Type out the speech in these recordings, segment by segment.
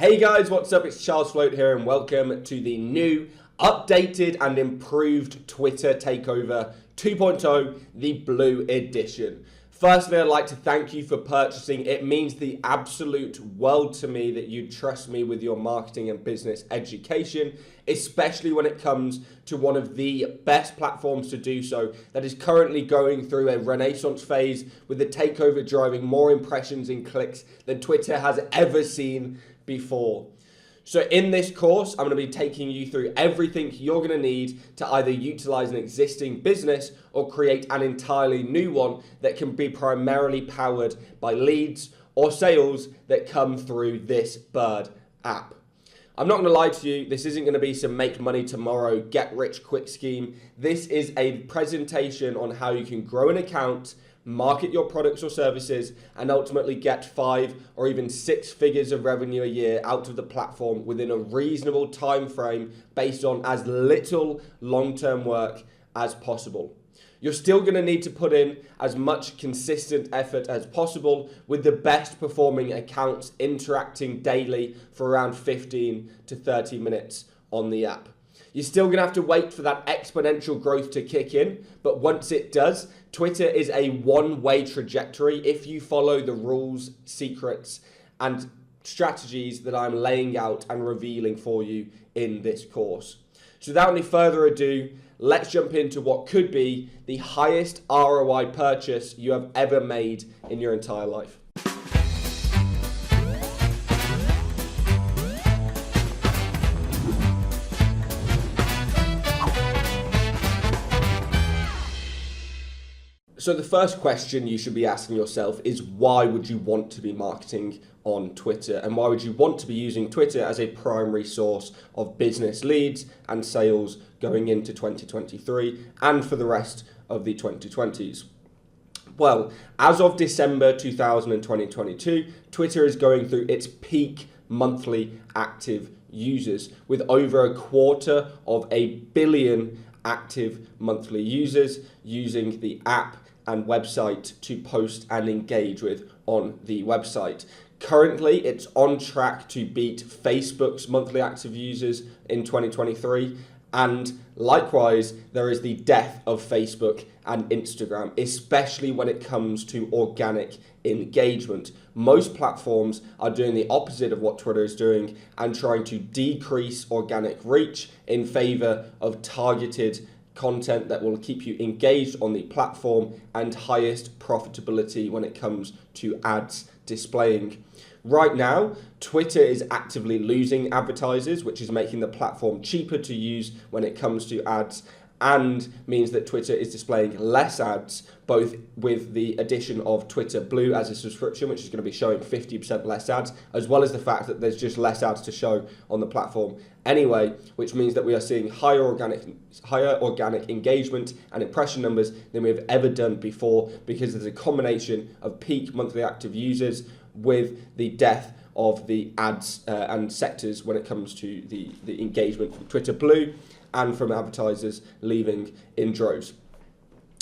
Hey guys, what's up? It's Charles Float here and welcome to the new, updated and improved Twitter Takeover 2.0, the Blue Edition. Firstly, I'd like to thank you for purchasing. It means the absolute world to me that you trust me with your marketing and business education, especially when it comes to one of the best platforms to do so that is currently going through a renaissance phase with the takeover driving more impressions and clicks than Twitter has ever seen before. So in this course, I'm going to be taking you through everything you're going to need to either utilize an existing business or create an entirely new one that can be primarily powered by leads or sales that come through this Bird app. I'm not going to lie to you, this isn't going to be some make money tomorrow, get rich quick scheme. This is a presentation on how you can grow an account, market your products or services, and ultimately get 5 or even 6 figures of revenue a year out of the platform within a reasonable time frame based on as little long-term work as possible. You're still going to need to put in as much consistent effort as possible with the best performing accounts interacting daily for around 15 to 30 minutes on the app. You're still going to have to wait for that exponential growth to kick in, but once it does, Twitter is a one-way trajectory if you follow the rules, secrets, and strategies that I'm laying out and revealing for you in this course. So without any further ado, let's jump into what could be the highest ROI purchase you have ever made in your entire life. So the first question you should be asking yourself is, why would you want to be marketing on Twitter? And why would you want to be using Twitter as a primary source of business leads and sales going into 2023 and for the rest of the 2020s? Well, as of December 2022, Twitter is going through its peak monthly active users with over 250 million active monthly users using the app and website to post and engage with on the website. Currently, it's on track to beat Facebook's monthly active users in 2023. And likewise, there is the death of Facebook and Instagram, especially when it comes to organic engagement. Most platforms are doing the opposite of what Twitter is doing and trying to decrease organic reach in favor of targeted content that will keep you engaged on the platform and highest profitability when it comes to ads displaying. Right now, Twitter is actively losing advertisers, which is making the platform cheaper to use when it comes to ads, and means that Twitter is displaying less ads, both with the addition of Twitter Blue as a subscription, which is going to be showing 50% less ads, as well as the fact that there's just less ads to show on the platform anyway, which means that we are seeing higher organic engagement and impression numbers than we've ever done before, because there's a combination of peak monthly active users with the death of the ads and sectors when it comes to the engagement from Twitter Blue and from advertisers leaving in droves.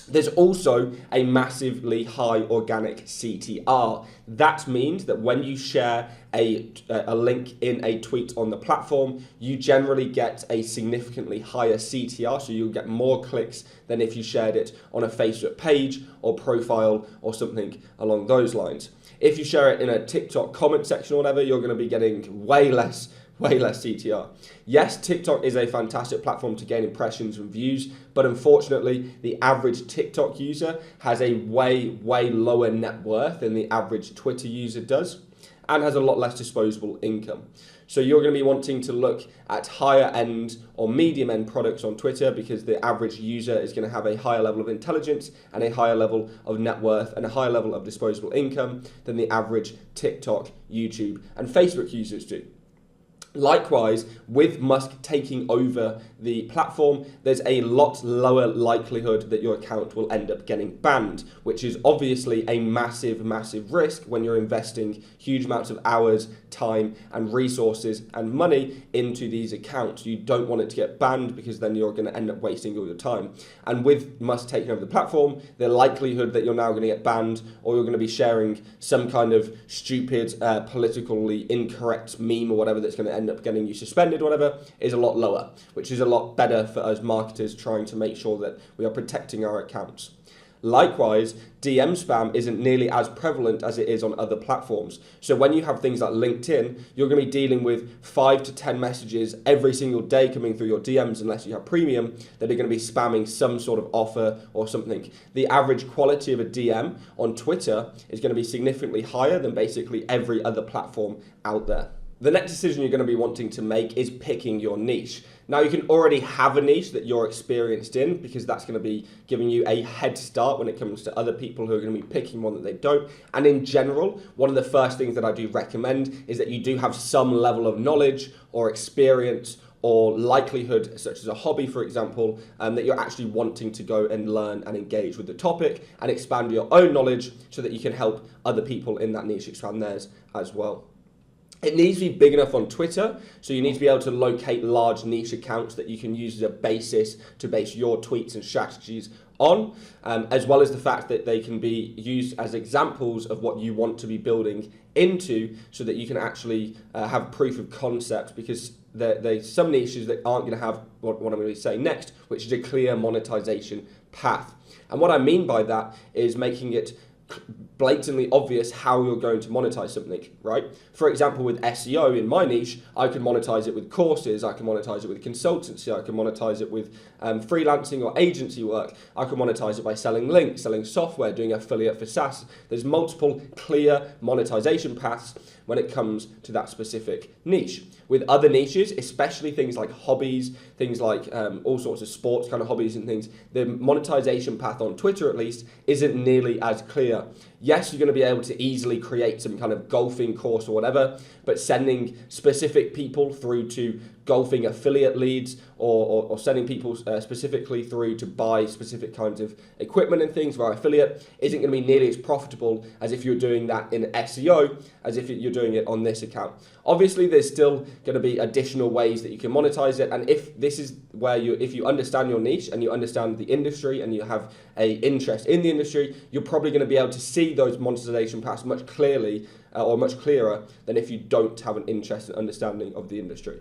There's also a massively high organic CTR. That means that when you share a link in a tweet on the platform, you generally get a significantly higher CTR, so you'll get more clicks than if you shared it on a Facebook page or profile or something along those lines. If you share it in a TikTok comment section or whatever, you're going to be getting way less CTR. Yes, TikTok is a fantastic platform to gain impressions and views, but unfortunately, the average TikTok user has a way lower net worth than the average Twitter user does, and has a lot less disposable income. So you're going to be wanting to look at higher end or medium end products on Twitter, because the average user is going to have a higher level of intelligence and a higher level of net worth and a higher level of disposable income than the average TikTok, YouTube, and Facebook users do. Likewise, with Musk taking over the platform, there's a lot lower likelihood that your account will end up getting banned, which is obviously a massive risk when you're investing huge amounts of hours, time and resources and money into these accounts. You don't want it to get banned because then you're going to end up wasting all your time. And with Musk taking over the platform, the likelihood that you're now going to get banned or you're going to be sharing some kind of stupid, politically incorrect meme or whatever that's going to end up getting you suspended or whatever is a lot lower, which is a lot better for us marketers trying to make sure that we are protecting our accounts. Likewise, DM spam isn't nearly as prevalent as it is on other platforms. So when you have things like LinkedIn, you're going to be dealing with 5 to 10 messages every single day coming through your DMs, unless you have premium, that are going to be spamming some sort of offer or something. The average quality of a DM on Twitter is going to be significantly higher than basically every other platform out there. The next decision you're going to be wanting to make is picking your niche. Now, you can already have a niche that you're experienced in because that's going to be giving you a head start when it comes to other people who are going to be picking one that they don't. And in general, one of the first things that I do recommend is that you do have some level of knowledge or experience or likelihood, such as a hobby, for example, that you're actually wanting to go and learn and engage with the topic and expand your own knowledge so that you can help other people in that niche expand theirs as well. It needs to be big enough on Twitter, so you need to be able to locate large niche accounts that you can use as a basis to base your tweets and strategies on, as well as the fact that they can be used as examples of what you want to be building into so that you can actually have proof of concept, because there's some niches that aren't going to have what I'm going to say next, which is a clear monetization path. And what I mean by that is making it blatantly obvious how you're going to monetize something, right? For example, with SEO in my niche, I can monetize it with courses, I can monetize it with consultancy, I can monetize it with freelancing or agency work, I can monetize it by selling links, selling software, doing affiliate for SaaS. There's multiple clear monetization paths when it comes to that specific niche. With other niches, especially things like hobbies, things like all sorts of sports kind of hobbies and things, the monetization path on Twitter at least isn't nearly as clear. Yes, you're going to be able to easily create some kind of golfing course or whatever, but sending specific people through to golfing affiliate leads or sending people specifically through to buy specific kinds of equipment and things via affiliate isn't going to be nearly as profitable as if you're doing that in SEO as if you're doing it on this account. Obviously, there's still going to be additional ways that you can monetize it, and if this is where if you understand your niche and you understand the industry and you have a interest in the industry, you're probably going to be able to see those monetization paths much clearly or much clearer than if you don't have an interest and understanding of the industry.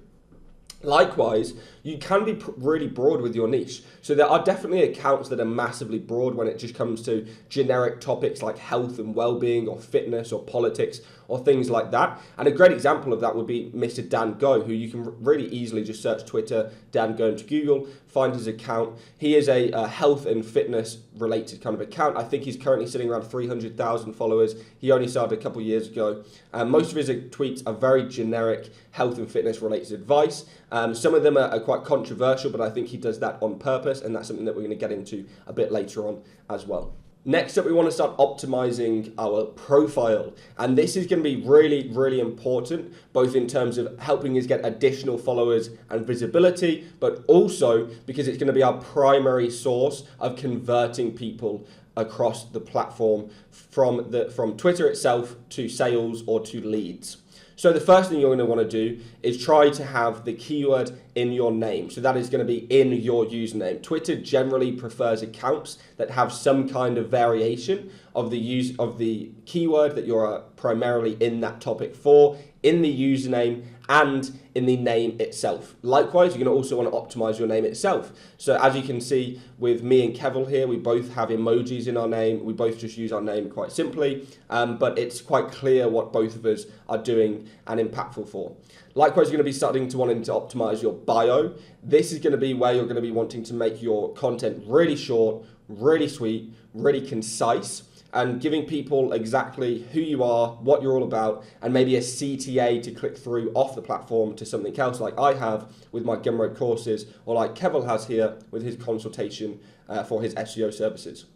Likewise, you can be really broad with your niche. So there are definitely accounts that are massively broad when it just comes to generic topics like health and well-being or fitness or politics or things like that. And a great example of that would be Mr. Dan Go, who you can really easily just search Twitter, Dan Go into Google, find his account. He is a health and fitness related kind of account. I think he's currently sitting around 300,000 followers. He only started a couple of years ago. Most of his tweets are very generic health and fitness related advice. Some of them are quite controversial, but I think he does that on purpose, and that's something that we're going to get into a bit later on as well. Next up, we want to start optimizing our profile. And this is going to be really, really important, both in terms of helping us get additional followers and visibility, but also because it's going to be our primary source of converting people across the platform from Twitter itself to sales or to leads. So the first thing you're going to want to do is try to have the keyword in your name. So that is going to be in your username. Twitter generally prefers accounts that have some kind of variation of the use of the keyword that you're primarily in that topic for, in the username and in the name itself. Likewise, you're going to also want to optimize your name itself. So as you can see with me and Keval here, we both have emojis in our name. We both just use our name quite simply, but it's quite clear what both of us are doing and impactful for. Likewise, you're going to be starting to wanting to optimize your bio. This is going to be where you're going to be wanting to make your content really short, really sweet, really concise, and giving people exactly who you are, what you're all about, and maybe a CTA to click through off the platform to something else like I have with my Gumroad courses, or like Keval has here with his consultation for his SEO services.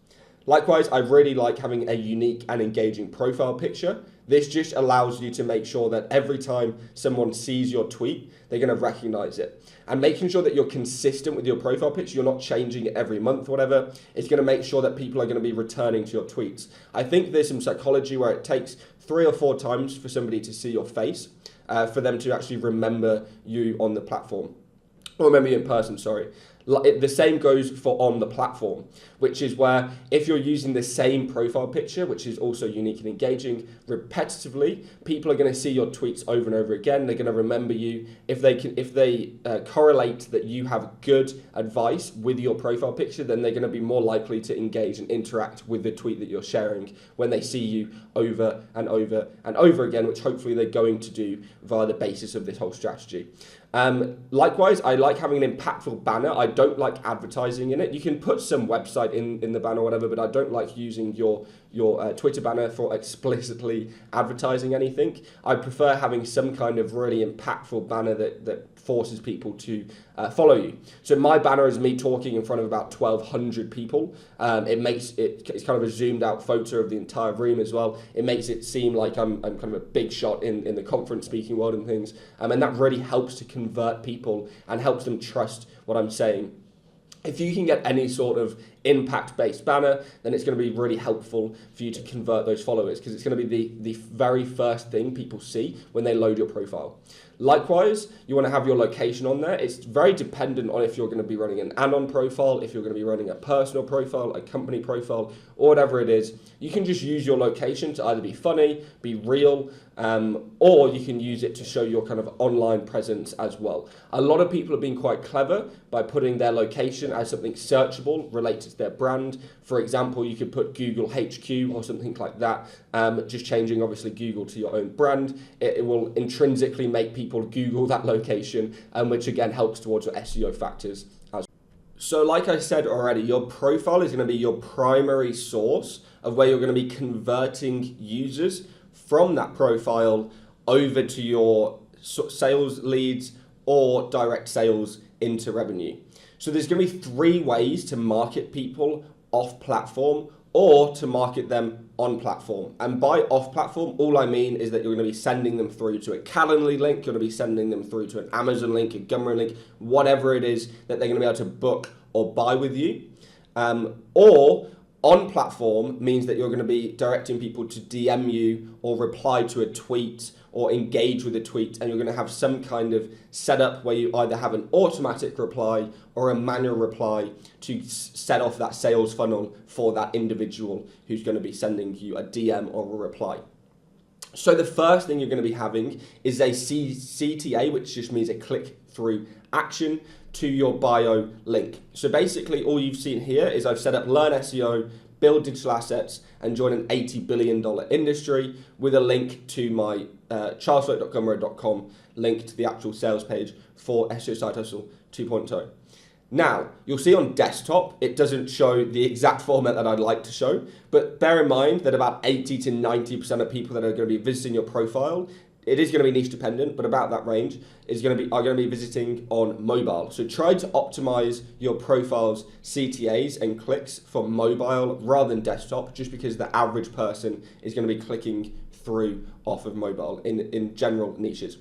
Likewise, I really like having a unique and engaging profile picture. This just allows you to make sure that every time someone sees your tweet, they're going to recognize it. And making sure that you're consistent with your profile picture, you're not changing it every month or whatever, it's going to make sure that people are going to be returning to your tweets. I think there's some psychology where it takes 3 or 4 times for somebody to see your face, for them to actually remember you on the platform. Or remember you in person, sorry. The same goes for on the platform, which is where if you're using the same profile picture, which is also unique and engaging, repetitively, people are going to see your tweets over and over again. They're going to remember you. If they correlate that you have good advice with your profile picture, then they're going to be more likely to engage and interact with the tweet that you're sharing when they see you over and over and over again, which hopefully they're going to do via the basis of this whole strategy. Likewise, I like having an impactful banner. I don't like advertising in it. You can put some website in the banner or whatever, but I don't like using your Twitter banner for explicitly advertising anything. I prefer having some kind of really impactful banner that forces people to follow you. So my banner is me talking in front of about 1,200 people. It's kind of a zoomed out photo of the entire room as well. It makes it seem like I'm kind of a big shot in the conference speaking world and things. And that really helps to convert people and helps them trust what I'm saying. If you can get any sort of impact-based banner, then it's going to be really helpful for you to convert those followers, because it's going to be the very first thing people see when they load your profile. Likewise, you want to have your location on there. It's very dependent on if you're going to be running an anon profile, if you're going to be running a personal profile, a company profile, or whatever it is. You can just use your location to either be funny, be real, or you can use it to show your kind of online presence as well. A lot of people have been quite clever by putting their location as something searchable related to their brand. For example, you could put Google HQ or something like that, just changing obviously Google to your own brand. It will intrinsically make people Google that location, which again helps towards your SEO factors as well. So like I said already, your profile is going to be your primary source of where you're going to be converting users from that profile over to your sales leads or direct sales into revenue. So there's going to be 3 ways to market people off platform or to market them on platform. And by off platform, all I mean is that you're going to be sending them through to a Calendly link, you're going to be sending them through to an Amazon link, a Gumroad link, whatever it is that they're going to be able to book or buy with you. Or on platform means that you're going to be directing people to DM you or reply to a tweet or engage with a tweet, and you're going to have some kind of setup where you either have an automatic reply or a manual reply to set off that sales funnel for that individual who's going to be sending you a DM or a reply. So the first thing you're going to be having is a CTA, which just means a click-through action to your bio link. So basically all you've seen here is I've set up Learn SEO, build digital assets, and join an $80 billion industry with a link to my charlesfloat.gumroad.com link to the actual sales page for SEO Side Hustle 2.0. Now, you'll see on desktop, it doesn't show the exact format that I'd like to show, but bear in mind that about 80 to 90% of people that are going to be visiting your profile, it is going to be niche dependent, but about that range are going to be visiting on mobile. So try to optimize your profile's CTAs and clicks for mobile rather than desktop, just because the average person is going to be clicking through off of mobile in general niches.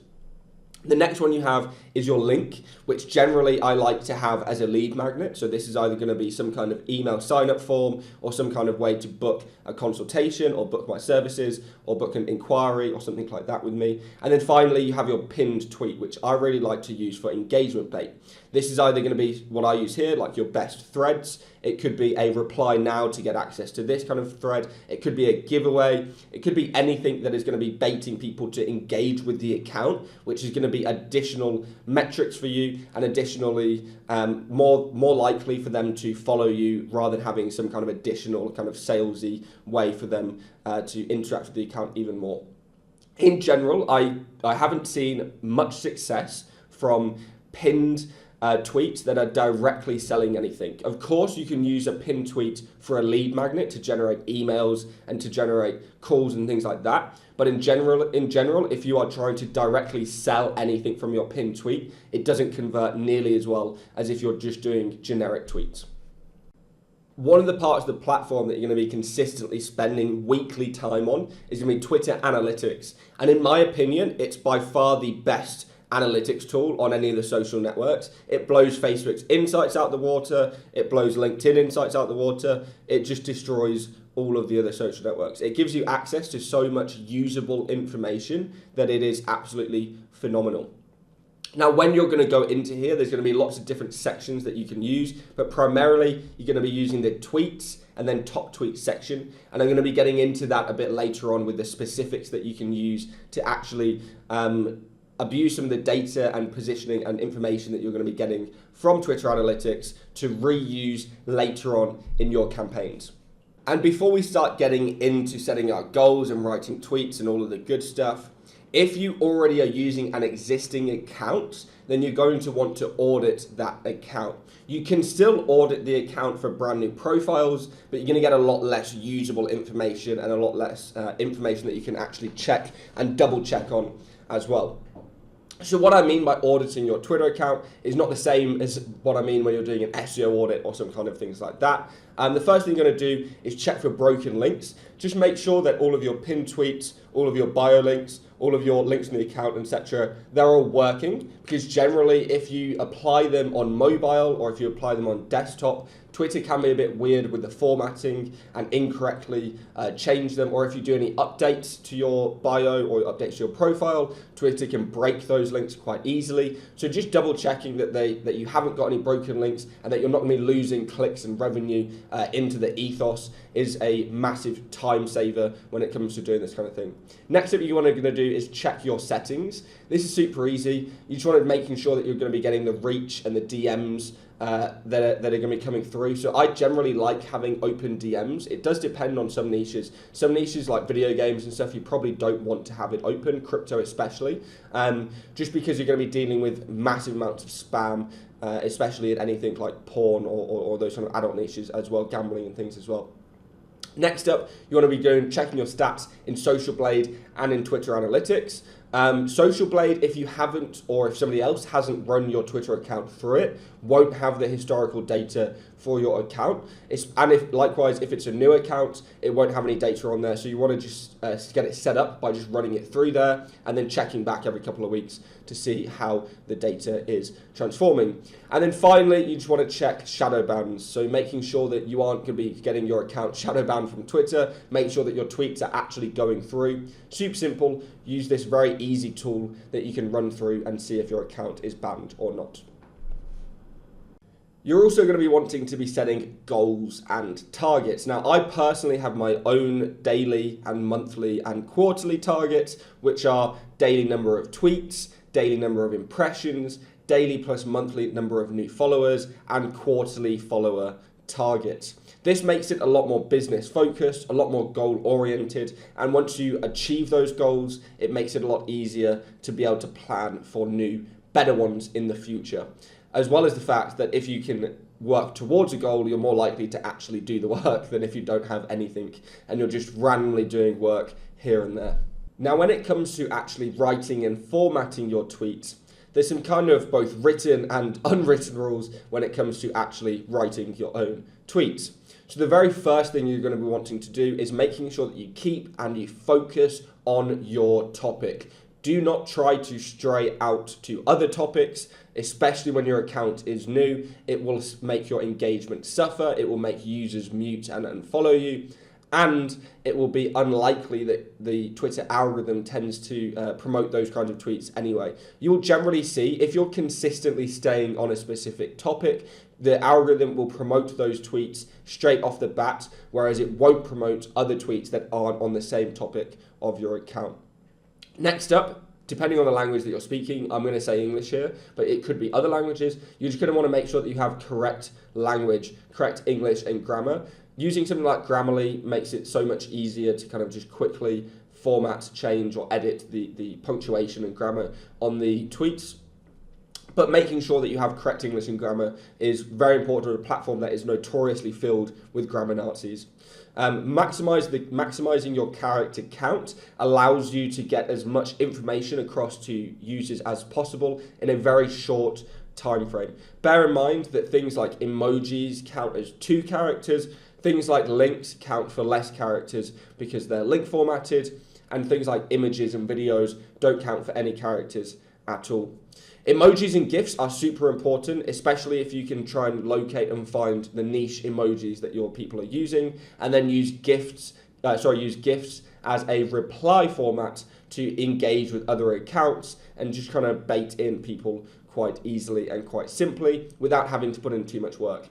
The next one you have is your link, which generally I like to have as a lead magnet. So this is either going to be some kind of email sign-up form or some kind of way to book a consultation or book my services or book an inquiry or something like that with me. And then finally, you have your pinned tweet, which I really like to use for engagement bait. This is either going to be what I use here, like your best threads. It could be a reply now to get access to this kind of thread. It could be a giveaway. It could be anything that is going to be baiting people to engage with the account, which is going to be additional metrics for you and additionally more likely for them to follow you rather than having some kind of additional kind of salesy way for them to interact with the account even more. In general, I haven't seen much success from pinned tweets that are directly selling anything. Of course, you can use a pinned tweet for a lead magnet to generate emails and to generate calls and things like that. But in general, if you are trying to directly sell anything from your pinned tweet, it doesn't convert nearly as well as if you're just doing generic tweets. One of the parts of the platform that you're going to be consistently spending weekly time on is going to be Twitter Analytics. And in my opinion, it's by far the best analytics tool on any of the social networks. It blows Facebook's insights out the water. It blows LinkedIn insights out the water. It just destroys all of the other social networks. It gives you access to so much usable information that it is absolutely phenomenal. Now, when you're going to go into here, there's going to be lots of different sections that you can use, but primarily you're going to be using the tweets and then top tweets section. And I'm going to be getting into that a bit later on with the specifics that you can use to actually abuse some of the data and positioning and information that you're going to be getting from Twitter Analytics to reuse later on in your campaigns. And before we start getting into setting our goals and writing tweets and all of the good stuff, if you already are using an existing account, then you're going to want to audit that account. You can still audit the account for brand new profiles, but you're going to get a lot less usable information and a lot less information that you can actually check and double check on as well. So what I mean by auditing your Twitter account is not the same as what I mean when you're doing an SEO audit or some kind of things like that. The first thing you're going to do is check for broken links. Just make sure that all of your pinned tweets, all of your bio links, all of your links in the account, etc., they're all working, because generally if you apply them on mobile or if you apply them on desktop, Twitter can be a bit weird with the formatting and incorrectly change them, or if you do any updates to your bio or updates to your profile, Twitter can break those links quite easily. So just double checking that you haven't got any broken links and that you're not going to be losing clicks and revenue into the ethos is a massive time saver when it comes to doing this kind of thing. Next up, you want to do is check your settings. This is super easy. You just want to making sure that you're going to be getting the reach and the DMs that are going to be coming through. So I generally like having open DMs. It does depend on some niches. Some niches like video games and stuff, you probably don't want to have it open, crypto especially, just because you're going to be dealing with massive amounts of spam, especially in anything like porn or those kind of adult niches as well, gambling and things as well. Next up, you want to be checking your stats in Social Blade and in Twitter Analytics. Social Blade, if you haven't or if somebody else hasn't run your Twitter account through it, won't have the historical data for your account. Likewise, if it's a new account, it won't have any data on there. So you want to just get it set up by just running it through there and then checking back every couple of weeks to see how the data is transforming. And then finally, you just want to check shadow bans. So making sure that you aren't going to be getting your account shadow banned from Twitter. Make sure that your tweets are actually going through. Super simple. Use this very easy tool that you can run through and see if your account is banned or not. You're also going to be wanting to be setting goals and targets. Now, I personally have my own daily and monthly and quarterly targets, which are daily number of tweets, daily number of impressions, daily plus monthly number of new followers, and quarterly follower targets. This makes it a lot more business focused, a lot more goal oriented, and once you achieve those goals, it makes it a lot easier to be able to plan for new, better ones in the future. As well as the fact that if you can work towards a goal, you're more likely to actually do the work than if you don't have anything and you're just randomly doing work here and there. Now, when it comes to actually writing and formatting your tweets, there's some kind of both written and unwritten rules when it comes to actually writing your own tweets. So the very first thing you're going to be wanting to do is making sure that you keep and you focus on your topic. Do not try to stray out to other topics, especially when your account is new. It will make your engagement suffer. It will make users mute and unfollow you. And it will be unlikely that the Twitter algorithm tends to promote those kinds of tweets anyway. You will generally see, if you're consistently staying on a specific topic, the algorithm will promote those tweets straight off the bat, whereas it won't promote other tweets that aren't on the same topic of your account. Next up, depending on the language that you're speaking, I'm going to say English here, but it could be other languages. You're just going to want to make sure that you have correct language, correct English and grammar. Using something like Grammarly makes it so much easier to kind of just quickly format, change or edit the punctuation and grammar on the tweets. But making sure that you have correct English and grammar is very important on a platform that is notoriously filled with grammar Nazis. Maximizing your character count allows you to get as much information across to users as possible in a very short time frame. Bear in mind that things like emojis count as 2 characters, things like links count for less characters because they're link formatted, and things like images and videos don't count for any characters at all. Emojis and GIFs are super important, especially if you can try and locate and find the niche emojis that your people are using, and then use GIFs as a reply format to engage with other accounts and just kind of bait in people quite easily and quite simply without having to put in too much work.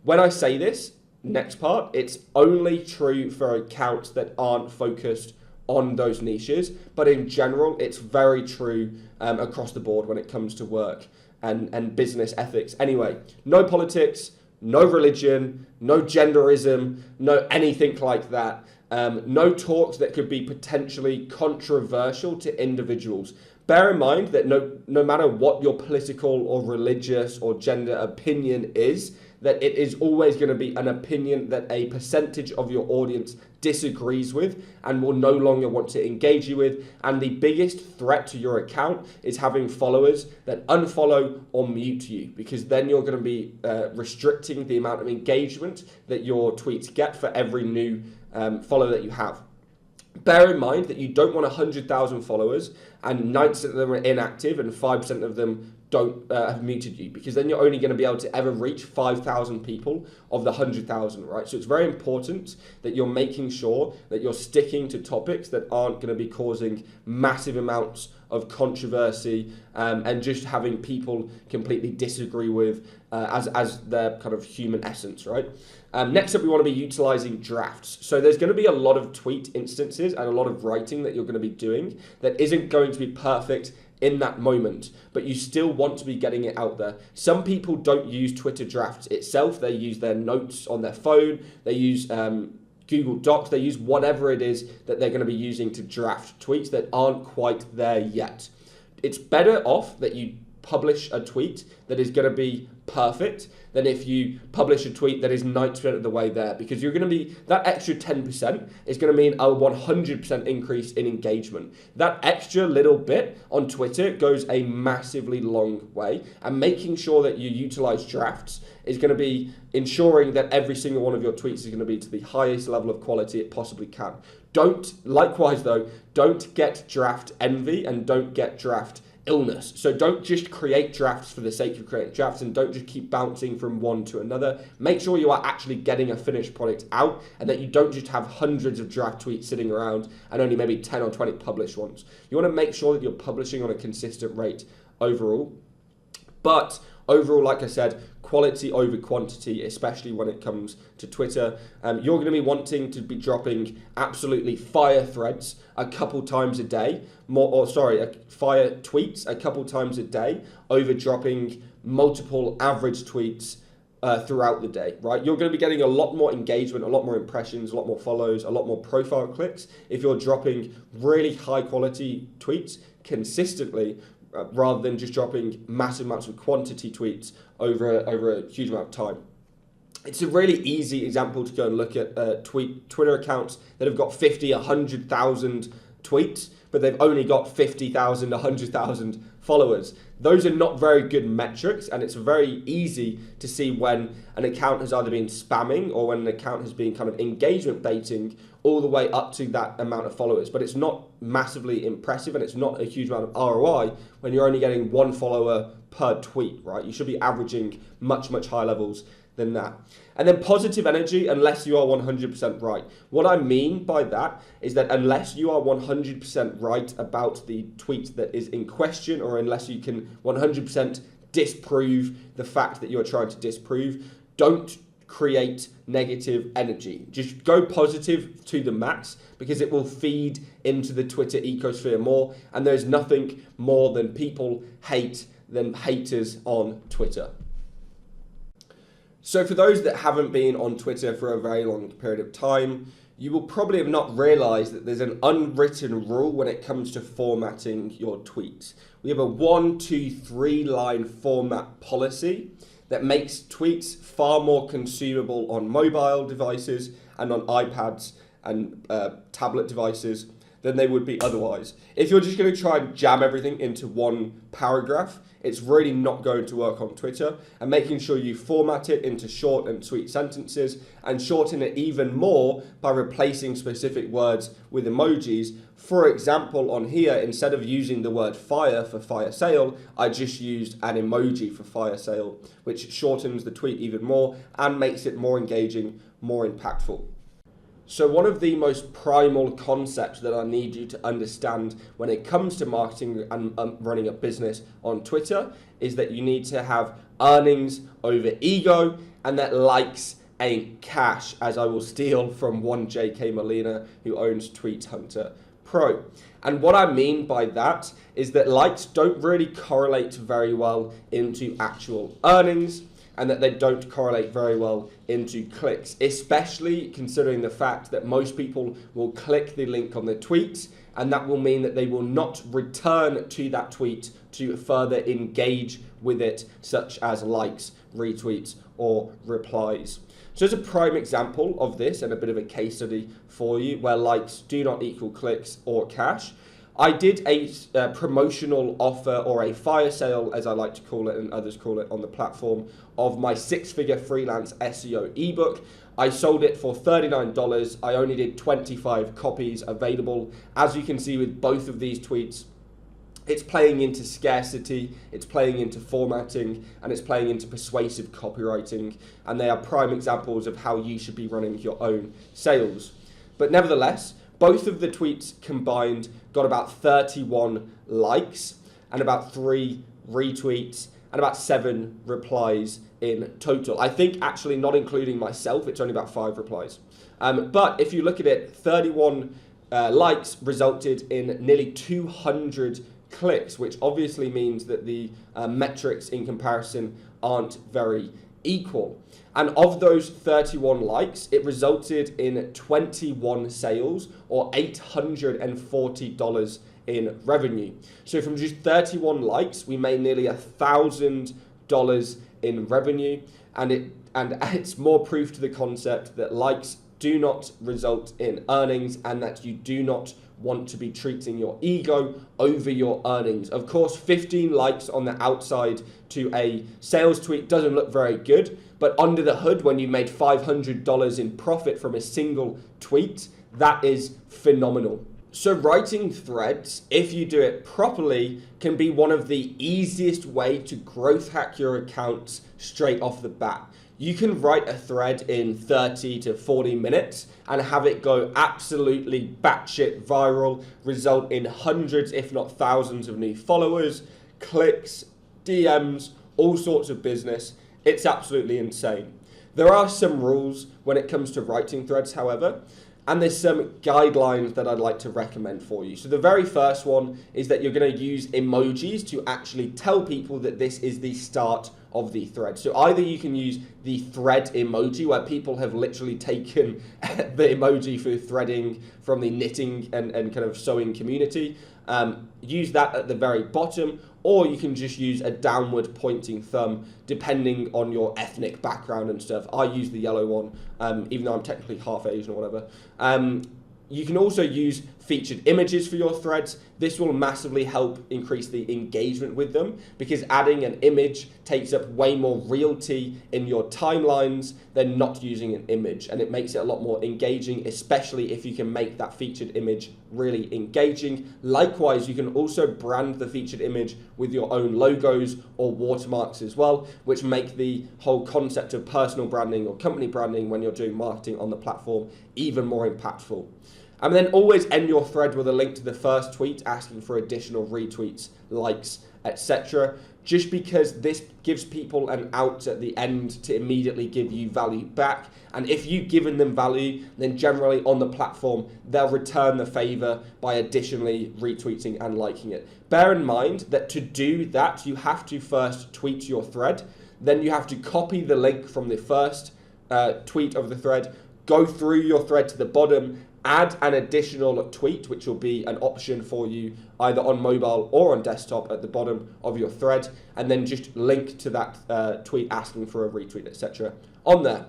When I say this, next part, it's only true for accounts that aren't focused on those niches, but in general, it's very true across the board when it comes to work and business ethics. Anyway, no politics, no religion, no genderism, no anything like that. No talks that could be potentially controversial to individuals. Bear in mind that no matter what your political or religious or gender opinion is, that it is always going to be an opinion that a percentage of your audience disagrees with and will no longer want to engage you with. And the biggest threat to your account is having followers that unfollow or mute you, because then you're going to be restricting the amount of engagement that your tweets get for every new follower that you have. Bear in mind that you don't want 100,000 followers and 90% of them are inactive and 5% of them don't have muted you, because then you're only going to be able to ever reach 5,000 people of the 100,000, right? So it's very important that you're making sure that you're sticking to topics that aren't going to be causing massive amounts of controversy and just having people completely disagree with as their kind of human essence, right? Next up, we want to be utilizing drafts. So there's going to be a lot of tweet instances and a lot of writing that you're going to be doing that isn't going to be perfect in that moment, but you still want to be getting it out there. Some people don't use Twitter drafts itself. They use their notes on their phone. They use Google Docs. They use whatever it is that they're going to be using to draft tweets that aren't quite there yet. It's better off that you publish a tweet that is going to be perfect than if you publish a tweet that is 90% of the way there, because you're going to be, that extra 10% is going to mean a 100% increase in engagement. That extra little bit on Twitter goes a massively long way, and making sure that you utilize drafts is going to be ensuring that every single one of your tweets is going to be to the highest level of quality it possibly can. Likewise though, don't get draft envy and don't get draft illness. So don't just create drafts for the sake of creating drafts, and don't just keep bouncing from one to another. Make sure you are actually getting a finished product out, and that you don't just have hundreds of draft tweets sitting around and only maybe 10 or 20 published ones. You want to make sure that you're publishing on a consistent rate overall. But overall, like I said, quality over quantity, especially when it comes to Twitter. You're going to be wanting to be dropping absolutely fire threads a couple times a day, fire tweets a couple times a day over dropping multiple average tweets throughout the day, right? You're going to be getting a lot more engagement, a lot more impressions, a lot more follows, a lot more profile clicks if you're dropping really high quality tweets consistently, rather than just dropping massive amounts of quantity tweets over a huge amount of time. It's a really easy example to go and look at Twitter accounts that have got 50, 100,000 tweets, but they've only got 50,000, 100,000 followers. Those are not very good metrics, and it's very easy to see when an account has either been spamming or when an account has been kind of engagement baiting all the way up to that amount of followers. But it's not massively impressive, and it's not a huge amount of ROI when you're only getting one follower per tweet, right? You should be averaging much, much higher levels than that. And then positive energy, unless you are 100% right. What I mean by that is that unless you are 100% right about the tweet that is in question, or unless you can 100% disprove the fact that you're trying to disprove, don't create negative energy. Just go positive to the max, because it will feed into the Twitter ecosphere more, and there's nothing more than people hate than haters on Twitter. So for those that haven't been on Twitter for a very long period of time, you will probably have not realized that there's an unwritten rule when it comes to formatting your tweets. We have a 1, 2, 3 line format policy that makes tweets far more consumable on mobile devices and on iPads and tablet devices than they would be otherwise. If you're just going to try and jam everything into one paragraph, it's really not going to work on Twitter. And making sure you format it into short and sweet sentences and shorten it even more by replacing specific words with emojis. For example, on here, instead of using the word fire for fire sale, I just used an emoji for fire sale, which shortens the tweet even more and makes it more engaging, more impactful. So one of the most primal concepts that I need you to understand when it comes to marketing and running a business on Twitter is that you need to have earnings over ego, and that likes ain't cash, as I will steal from one JK Molina who owns Tweet Hunter Pro. And what I mean by that is that likes don't really correlate very well into actual earnings, and that they don't correlate very well into clicks, especially considering the fact that most people will click the link on the tweet, and that will mean that they will not return to that tweet to further engage with it, such as likes, retweets, or replies. So as a prime example of this, and a bit of a case study for you, where likes do not equal clicks or cash, I did a promotional offer, or a fire sale, as I like to call it, and others call it on the platform, of my 6-figure freelance SEO ebook. I sold it for $39. I only did 25 copies available. As you can see with both of these tweets, it's playing into scarcity, it's playing into formatting, and it's playing into persuasive copywriting. And they are prime examples of how you should be running your own sales. But nevertheless, both of the tweets combined got about 31 likes and about 3 retweets and about 7 replies in total. I think actually not including myself, it's only about 5 replies. But if you look at it, 31 likes resulted in nearly 200 clicks, which obviously means that the metrics in comparison aren't very equal. And of those 31 likes, it resulted in 21 sales, or $840 in revenue. So from just 31 likes, we made nearly $1,000 in revenue, and it's more proof to the concept that likes do not result in earnings, and that you do not want to be treating your ego over your earnings. Of course, 15 likes on the outside to a sales tweet doesn't look very good, but under the hood, when you made $500 in profit from a single tweet, that is phenomenal. So writing threads, if you do it properly, can be one of the easiest way to growth hack your accounts straight off the bat. You can write a thread in 30 to 40 minutes and have it go absolutely batshit viral, result in hundreds, if not thousands of new followers, clicks, DMs, all sorts of business. It's absolutely insane. There are some rules when it comes to writing threads, however, and there's some guidelines that I'd like to recommend for you. So the very first one is that you're going to use emojis to actually tell people that this is the start of the thread. So either you can use the thread emoji, where people have literally taken the emoji for threading from the knitting and kind of sewing community, use that at the very bottom, or you can just use a downward pointing thumb depending on your ethnic background and stuff. I use the yellow one, even though I'm technically half Asian or whatever. You can also use featured images for your threads. This will massively help increase the engagement with them, because adding an image takes up way more realty in your timelines than not using an image, and it makes it a lot more engaging, especially if you can make that featured image really engaging. Likewise, you can also brand the featured image with your own logos or watermarks as well, which make the whole concept of personal branding or company branding when you're doing marketing on the platform even more impactful. And then always end your thread with a link to the first tweet asking for additional retweets, likes, etc. Just because this gives people an out at the end to immediately give you value back. And if you've given them value, then generally on the platform, they'll return the favor by additionally retweeting and liking it. Bear in mind that to do that, you have to first tweet your thread. Then you have to copy the link from the first tweet of the thread, go through your thread to the bottom, add an additional tweet, which will be an option for you either on mobile or on desktop at the bottom of your thread, and then just link to that tweet asking for a retweet, etc. on there.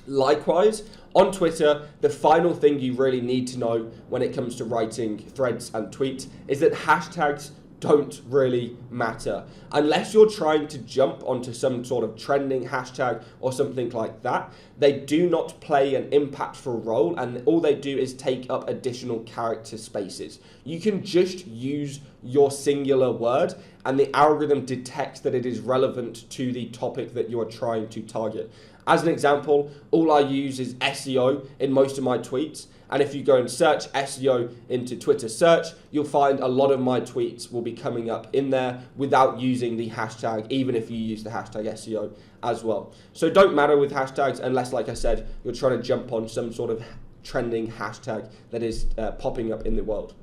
Likewise, on Twitter, the final thing you really need to know when it comes to writing threads and tweets is that hashtags don't really matter. Unless you're trying to jump onto some sort of trending hashtag or something like that, they do not play an impactful role, and all they do is take up additional character spaces. You can just use your singular word and the algorithm detects that it is relevant to the topic that you are trying to target. As an example, all I use is SEO in most of my tweets. And if you go and search SEO into Twitter search, you'll find a lot of my tweets will be coming up in there without using the hashtag, even if you use the hashtag SEO as well. So don't matter with hashtags unless, like I said, you're trying to jump on some sort of trending hashtag that is popping up in the world.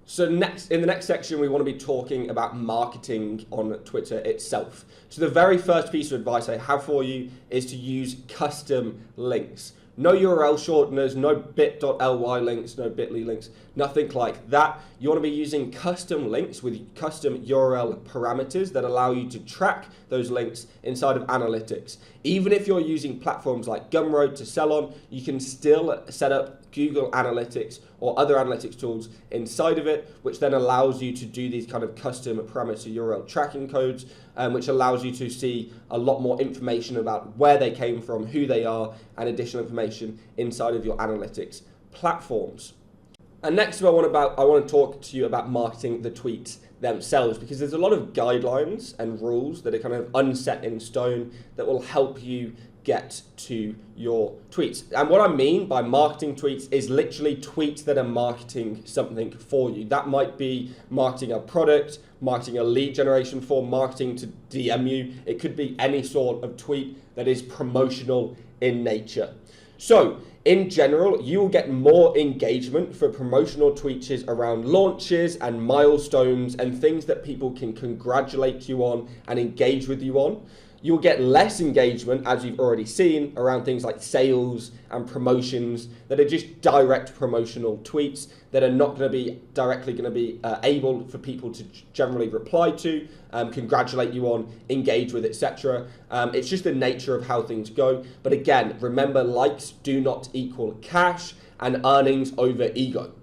So in the next section, we want to be talking about marketing on Twitter itself. So the very first piece of advice I have for you is to use custom links. No URL shorteners, no bit.ly links, no bit.ly links, nothing like that. You want to be using custom links with custom URL parameters that allow you to track those links inside of analytics. Even if you're using platforms like Gumroad to sell on, you can still set up Google Analytics or other analytics tools inside of it, which then allows you to do these kind of custom parameter URL tracking codes, which allows you to see a lot more information about where they came from, who they are, and additional information inside of your analytics platforms. And next, I want to talk to you about marketing the tweets themselves, because there's a lot of guidelines and rules that are kind of unset in stone that will help you get to your tweets. And what I mean by marketing tweets is literally tweets that are marketing something for you. That might be marketing a product, marketing a lead generation form, marketing to DM you. It could be any sort of tweet that is promotional in nature. So in general, you will get more engagement for promotional tweets around launches and milestones and things that people can congratulate you on and engage with you on. You'll get less engagement, as you've already seen, around things like sales and promotions that are just direct promotional tweets that are not going to be directly going to be able for people to generally reply to, congratulate you on, engage with, etc. It's just the nature of how things go. But again, remember, likes do not equal cash and earnings over ego.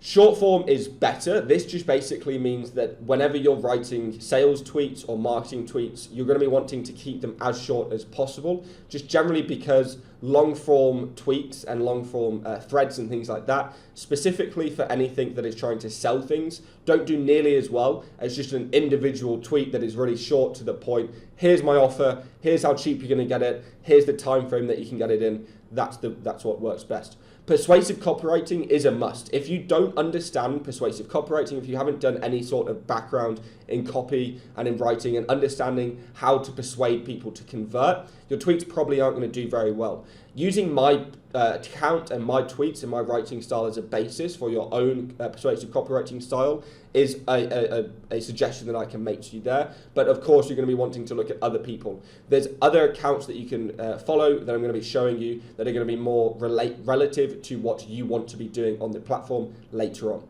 Short form is better. This just basically means that whenever you're writing sales tweets or marketing tweets, you're going to be wanting to keep them as short as possible, just generally because long form tweets and long form threads and things like that, specifically for anything that is trying to sell things, don't do nearly as well as just an individual tweet that is really short to the point. Here's my offer, here's how cheap you're going to get it, here's the time frame that you can get it in. That's what works best. Persuasive copywriting is a must. If you don't understand persuasive copywriting, if you haven't done any sort of background in copy and in writing and understanding how to persuade people to convert, your tweets probably aren't going to do very well. Using my account and my tweets and my writing style as a basis for your own persuasive copywriting style is a suggestion that I can make to you there. But of course, you're going to be wanting to look at other people. There's other accounts that you can follow that I'm going to be showing you that are going to be more relative to what you want to be doing on the platform later on.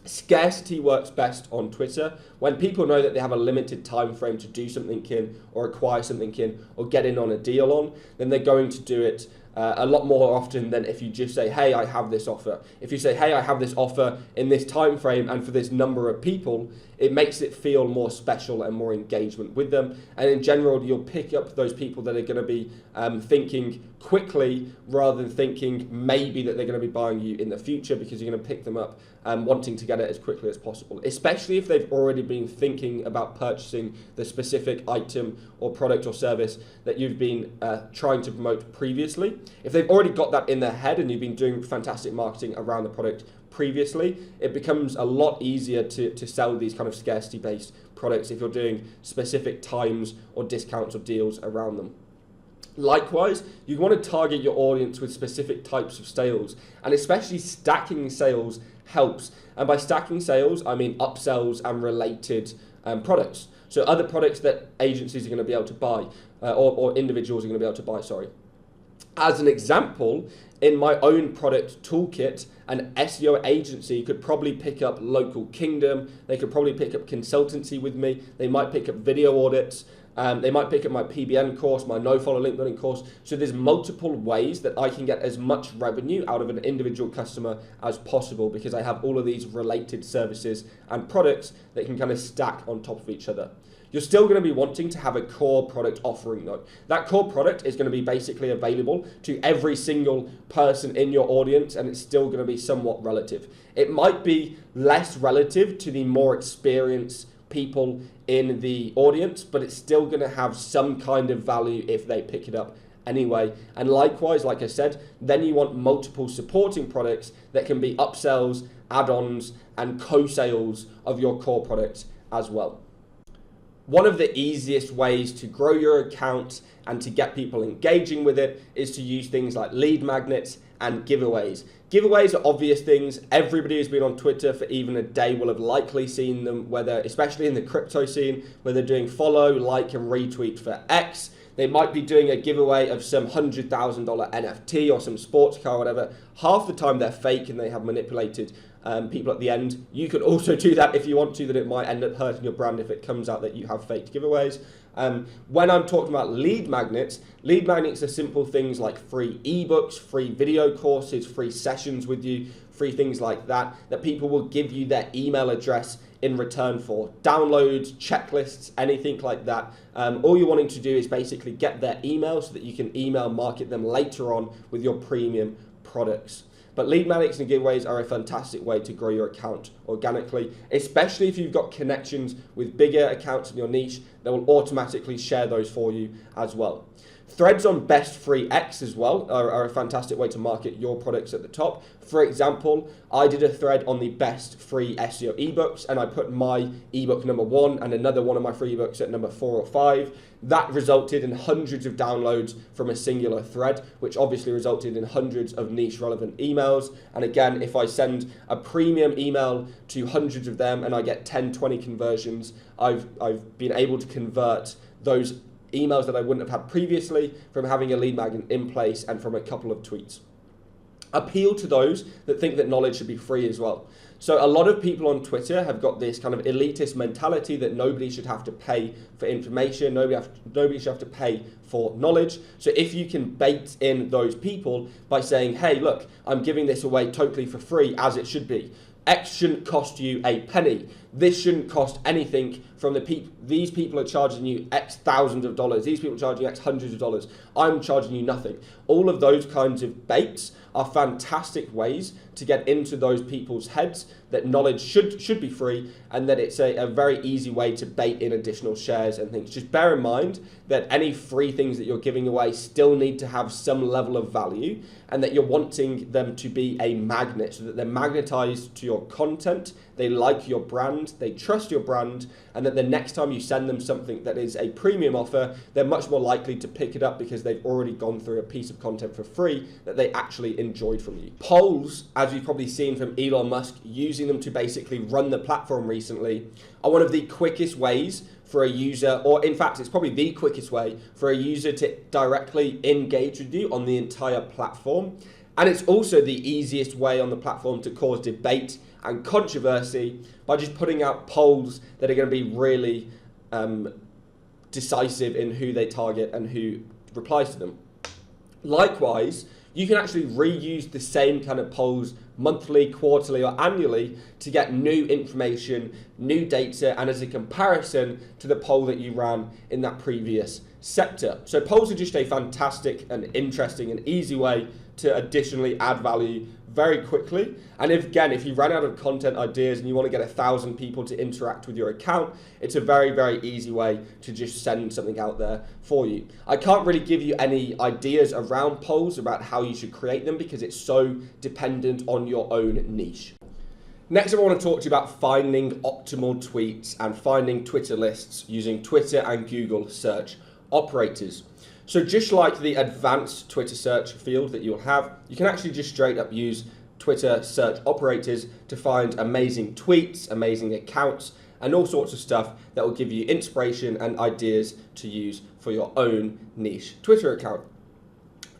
Scarcity works best on Twitter. When people know that they have a limited time frame to do something in or acquire something in or get in on a deal on, then they're going to do it a lot more often than if you just say, hey, I have this offer. If you say, hey, I have this offer in this time frame and for this number of people, it makes it feel more special and more engagement with them. And in general, you'll pick up those people that are going to be thinking quickly rather than thinking maybe that they're going to be buying you in the future, because you're going to pick them up wanting to get it as quickly as possible, especially if they've already been thinking about purchasing the specific item or product or service that you've been trying to promote previously. If they've already got that in their head and you've been doing fantastic marketing around the product previously, it becomes a lot easier to sell these kind of scarcity-based products if you're doing specific times or discounts or deals around them. Likewise, you want to target your audience with specific types of sales, and especially stacking sales helps. And by stacking sales, I mean upsells and related products. So other products that agencies are going to be able to buy, or individuals are going to be able to buy, sorry. As an example, in my own product toolkit, an SEO agency could probably pick up Local Kingdom, they could probably pick up consultancy with me, they might pick up video audits, They might pick up my PBN course, my no-follow link building course. So there's multiple ways that I can get as much revenue out of an individual customer as possible because I have all of these related services and products that can kind of stack on top of each other. You're still going to be wanting to have a core product offering though. That core product is going to be basically available to every single person in your audience, and it's still going to be somewhat relative. It might be less relative to the more experienced people in the audience, but it's still going to have some kind of value if they pick it up anyway. And likewise, like I said, then you want multiple supporting products that can be upsells, add-ons, and co-sales of your core products as well. One of the easiest ways to grow your account and to get people engaging with it is to use things like lead magnets and giveaways. Giveaways are obvious things. Everybody who's been on Twitter for even a day will have likely seen them, whether, especially in the crypto scene, where they're doing follow, like, and retweet for X. They might be doing a giveaway of some $100,000 NFT or some sports car or whatever. Half the time they're fake and they have manipulated people at the end. You could also do that if you want to, that it might end up hurting your brand if it comes out that you have faked giveaways. When I'm talking about lead magnets are simple things like free ebooks, free video courses, free sessions with you, free things like that, that people will give you their email address in return for. Downloads, checklists, anything like that. All you're wanting to do is basically get their email so that you can email market them later on with your premium products. But lead magnets and giveaways are a fantastic way to grow your account organically, especially if you've got connections with bigger accounts in your niche that will automatically share those for you as well. Threads on Best Free X as well are a fantastic way to market your products at the top. For example, I did a thread on the best free SEO ebooks, and I put my ebook number 1 and another one of my free ebooks at number 4 or 5. That resulted in hundreds of downloads from a singular thread, which obviously resulted in hundreds of niche relevant emails. And again, if I send a premium email to hundreds of them and I get 10, 20 conversions, I've been able to convert those emails that I wouldn't have had previously from having a lead magnet in place and from a couple of tweets. Appeal to those that think that knowledge should be free as well. So a lot of people on Twitter have got this kind of elitist mentality that nobody should have to pay for information, nobody should have to pay for knowledge. So if you can bait in those people by saying, hey, look, I'm giving this away totally for free as it should be. X shouldn't cost you a penny. This shouldn't cost anything from the people. These people are charging you X thousands of dollars. These people are charging you X hundreds of dollars. I'm charging you nothing. All of those kinds of baits are fantastic ways to get into those people's heads that knowledge should be free, and that it's a very easy way to bait in additional shares and things. Just bear in mind that any free things that you're giving away still need to have some level of value, and that you're wanting them to be a magnet so that they're magnetized to your content, they like your brand, they trust your brand, and that the next time you send them something that is a premium offer, they're much more likely to pick it up because they've already gone through a piece of content for free that they actually enjoyed from you. Polls, as you've probably seen from Elon Musk using them to basically run the platform recently, are one of the quickest ways for a user, or in fact, it's probably the quickest way for a user to directly engage with you on the entire platform. And it's also the easiest way on the platform to cause debate and controversy by just putting out polls that are going to be really decisive in who they target and who replies to them. Likewise, you can actually reuse the same kind of polls monthly, quarterly, or annually to get new information, new data, and as a comparison to the poll that you ran in that previous sector. So polls are just a fantastic and interesting and easy way to additionally add value very quickly. And if you run out of content ideas and you want to get 1,000 people to interact with your account, it's a very, very easy way to just send something out there for you. I can't really give you any ideas around polls about how you should create them because it's so dependent on your own niche. Next, I want to talk to you about finding optimal tweets and finding Twitter lists using Twitter and Google search operators. So just like the advanced Twitter search field that you'll have, you can actually just straight up use Twitter search operators to find amazing tweets, amazing accounts, and all sorts of stuff that will give you inspiration and ideas to use for your own niche Twitter account.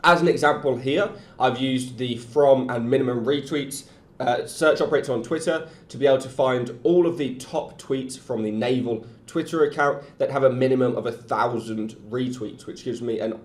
As an example here, I've used the from and minimum retweets search operator on Twitter to be able to find all of the top tweets from the Naval Twitter account that have a minimum of 1,000 retweets, which gives me an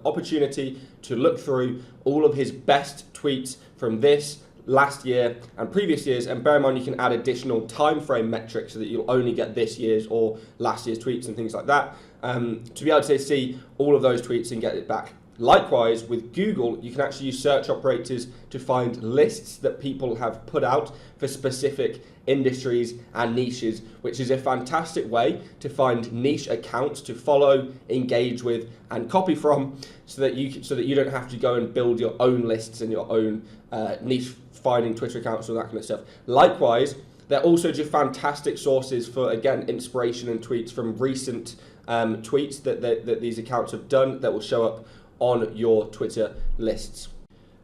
opportunity to look through all of his best tweets from this, last year and previous years. And bear in mind, you can add additional time frame metrics so that you'll only get this year's or last year's tweets and things like that, to be able to see all of those tweets and get it back. Likewise, with Google, you can actually use search operators to find lists that people have put out for specific industries and niches, which is a fantastic way to find niche accounts to follow, engage with, and copy from, so that you don't have to go and build your own lists and your own niche finding Twitter accounts and all that kind of stuff. Likewise, they're also just fantastic sources for, again, inspiration and tweets from recent tweets that these accounts have done that will show up on your Twitter lists.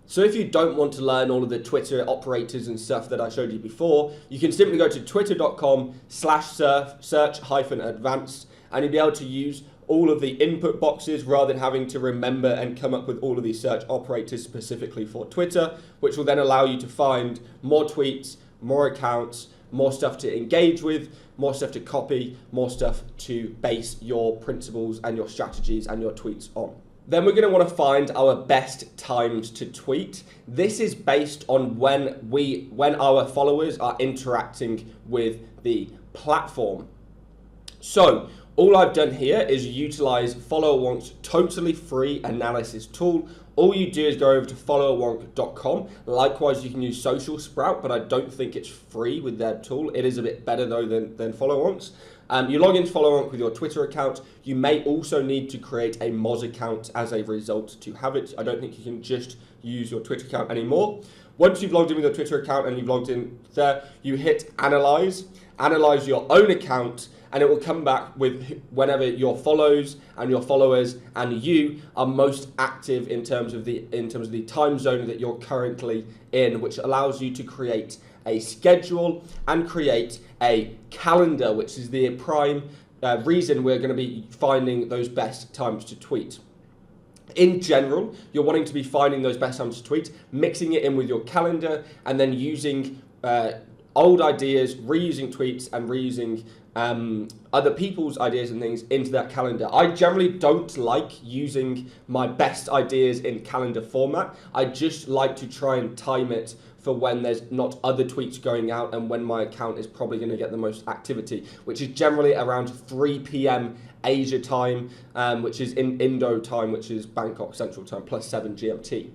So if you don't want to learn all of the Twitter operators and stuff that I showed you before, you can simply go to twitter.com/search-advanced, and you'll be able to use all of the input boxes rather than having to remember and come up with all of these search operators specifically for Twitter, which will then allow you to find more tweets, more accounts, more stuff to engage with, more stuff to copy, more stuff to base your principles and your strategies and your tweets on. Then we're going to want to find our best times to tweet. This is based on when our followers are interacting with the platform. So all I've done here is utilize FollowerWonk's totally free analysis tool. All you do is go over to followerwonk.com. Likewise, you can use Social Sprout, but I don't think it's free with their tool. It is a bit better though than FollowerWonk's. You log into FollowerWonk with your Twitter account. You may also need to create a Moz account as a result to have it. I don't think you can just use your Twitter account anymore. Once you've logged in with your Twitter account and you've logged in there, you hit analyze your own account, and it will come back with whenever your follows and your followers and you are most active in terms of the time zone that you're currently in, which allows you to create a schedule and create a calendar, which is the prime reason we're going to be finding those best times to tweet. In general, you're wanting to be finding those best times to tweet, mixing it in with your calendar, and then using old ideas, reusing tweets, and reusing other people's ideas and things into that calendar. I generally don't like using my best ideas in calendar format. I just like to try and time it for when there's not other tweets going out and when my account is probably going to get the most activity, which is generally around 3 p.m. Asia time, which is in Indo time, which is Bangkok Central time, plus 7 GMT.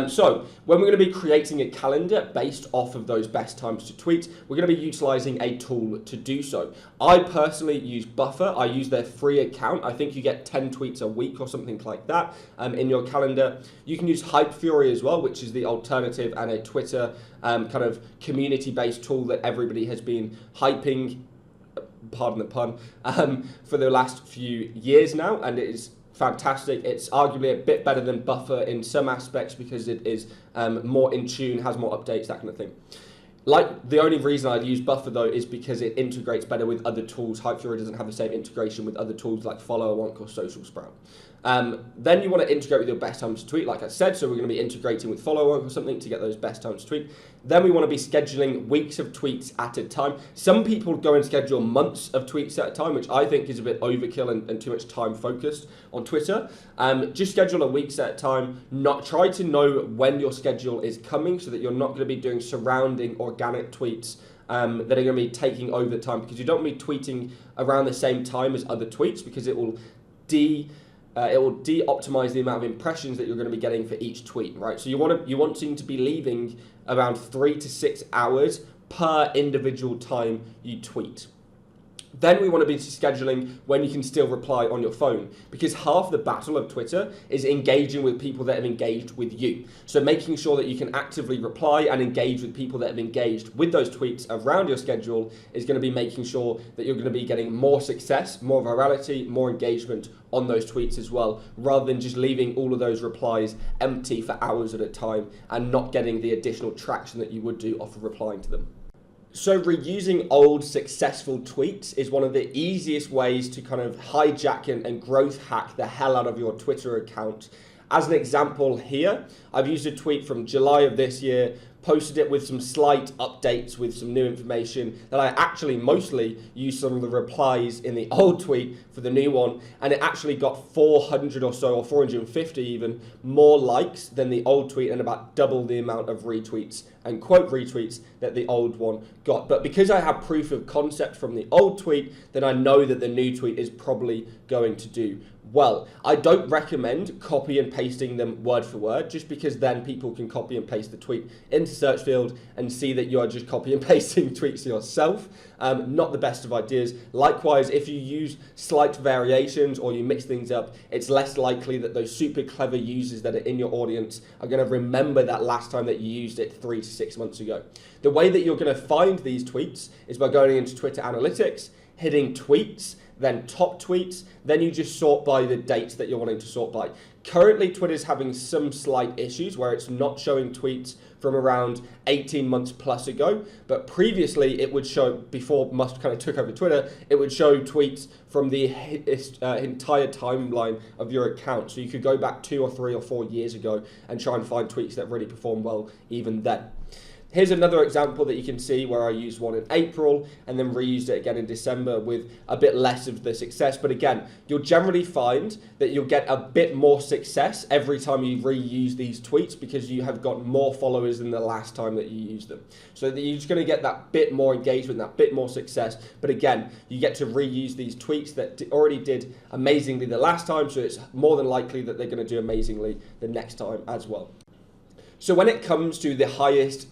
So when we're going to be creating a calendar based off of those best times to tweet, we're going to be utilizing a tool to do so. I personally use Buffer. I use their free account. I think you get 10 tweets a week or something like that in your calendar. You can use Hypefury as well, which is the alternative and a Twitter kind of community-based tool that everybody has been hyping, pardon the pun, for the last few years now, and it is fantastic. It's arguably a bit better than Buffer in some aspects because it is more in tune, has more updates, that kind of thing. Like, the only reason I'd use Buffer though is because it integrates better with other tools. Hypefury doesn't have the same integration with other tools like FollowerWonk or Social Sprout. Then you want to integrate with your best times to tweet, like I said, so we're going to be integrating with FollowerWonk or something to get those best times to tweet. Then we want to be scheduling weeks of tweets at a time. Some people go and schedule months of tweets at a time, which I think is a bit overkill and too much time focused on Twitter. Just schedule a weeks at a time. Try to know when your schedule is coming so that you're not going to be doing surrounding organic tweets that are going to be taking over the time, because you don't want to be tweeting around the same time as other tweets, because it will de-optimize the amount of impressions that you're going to be getting for each tweet, right? So you wanting to be leaving around 3 to 6 hours per individual time you tweet. Then we want to be scheduling when you can still reply on your phone, because half the battle of Twitter is engaging with people that have engaged with you. So making sure that you can actively reply and engage with people that have engaged with those tweets around your schedule is going to be making sure that you're going to be getting more success, more virality, more engagement on those tweets as well, rather than just leaving all of those replies empty for hours at a time and not getting the additional traction that you would do off of replying to them. So reusing old successful tweets is one of the easiest ways to kind of hijack and growth hack the hell out of your Twitter account. As an example here, I've used a tweet from July of this year posted it with some slight updates with some new information, then I actually mostly used some of the replies in the old tweet for the new one, and it actually got 400 or so, or 450 even, more likes than the old tweet and about double the amount of retweets and quote retweets that the old one got. But because I have proof of concept from the old tweet, then I know that the new tweet is probably going to do well. I don't recommend copy and pasting them word for word, just because then people can copy and paste the tweet into search field and see that you are just copy and pasting tweets yourself. Not the best of ideas. Likewise, if you use slight variations or you mix things up, it's less likely that those super clever users that are in your audience are going to remember that last time that you used it 3 to 6 months ago. The way that you're going to find these tweets is by going into Twitter Analytics, hitting tweets, then top tweets, then you just sort by the dates that you're wanting to sort by. Currently, Twitter's having some slight issues where it's not showing tweets from around 18 months plus ago, but previously it would show, before Musk kind of took over Twitter, it would show tweets from the entire timeline of your account. So you could go back 2 or 3 or 4 years ago and try and find tweets that really performed well even then. Here's another example that you can see where I used one in April and then reused it again in December with a bit less of the success. But again, you'll generally find that you'll get a bit more success every time you reuse these tweets because you have got more followers than the last time that you used them. So you're just going to get that bit more engagement, that bit more success. But again, you get to reuse these tweets that already did amazingly the last time. So it's more than likely that they're going to do amazingly the next time as well. So when it comes to the highest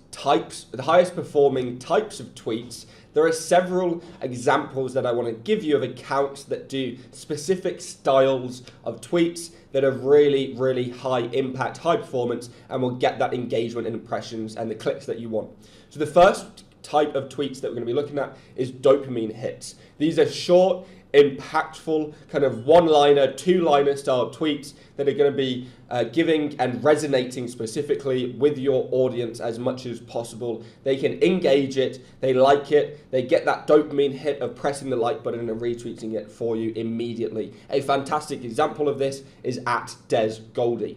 performing types of tweets, there are several examples that I want to give you of accounts that do specific styles of tweets that are really, really high impact, high performance, and will get that engagement and impressions and the clicks that you want. So the first type of tweets that we're going to be looking at is dopamine hits. These are short, impactful, kind of one-liner, two-liner style tweets that are going to be giving and resonating specifically with your audience as much as possible. They can engage it, they like it, they get that dopamine hit of pressing the like button and retweeting it for you immediately. A fantastic example of this is at Des Goldie.